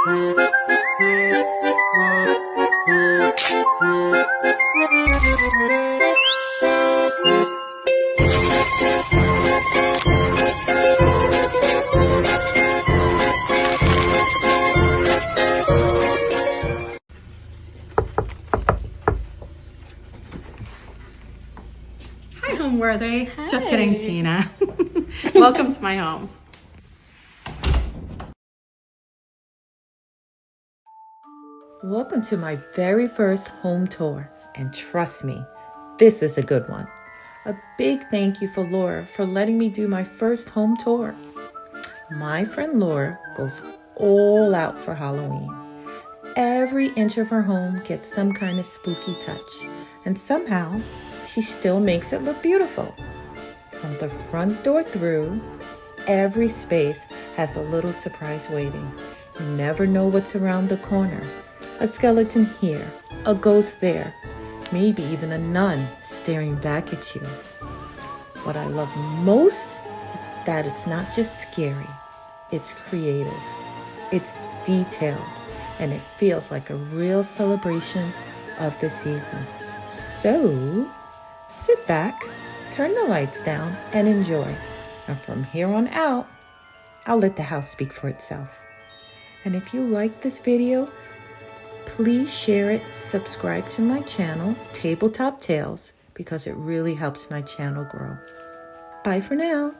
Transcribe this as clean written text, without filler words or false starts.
Hi, Homeworthy. Hi. Just kidding, Tina. Welcome to my home. Welcome to my very first home tour, and trust me, this is a good one. A big thank you for Laura for letting me do my first home tour. My friend Laura goes all out for Halloween. Every inch of her home gets some kind of spooky touch, and somehow she still makes it look beautiful. From the front door through, every space has a little surprise waiting. You never know what's around the corner. A skeleton here, a ghost there, maybe even a nun staring back at you. What I love most is that it's not just scary, it's creative, it's detailed, and it feels like a real celebration of the season. So, sit back, turn the lights down, and enjoy. And from here on out, I'll let the house speak for itself. And if you like this video, please share it, subscribe to my channel, Tabletop Tales, because it really helps my channel grow. Bye for now.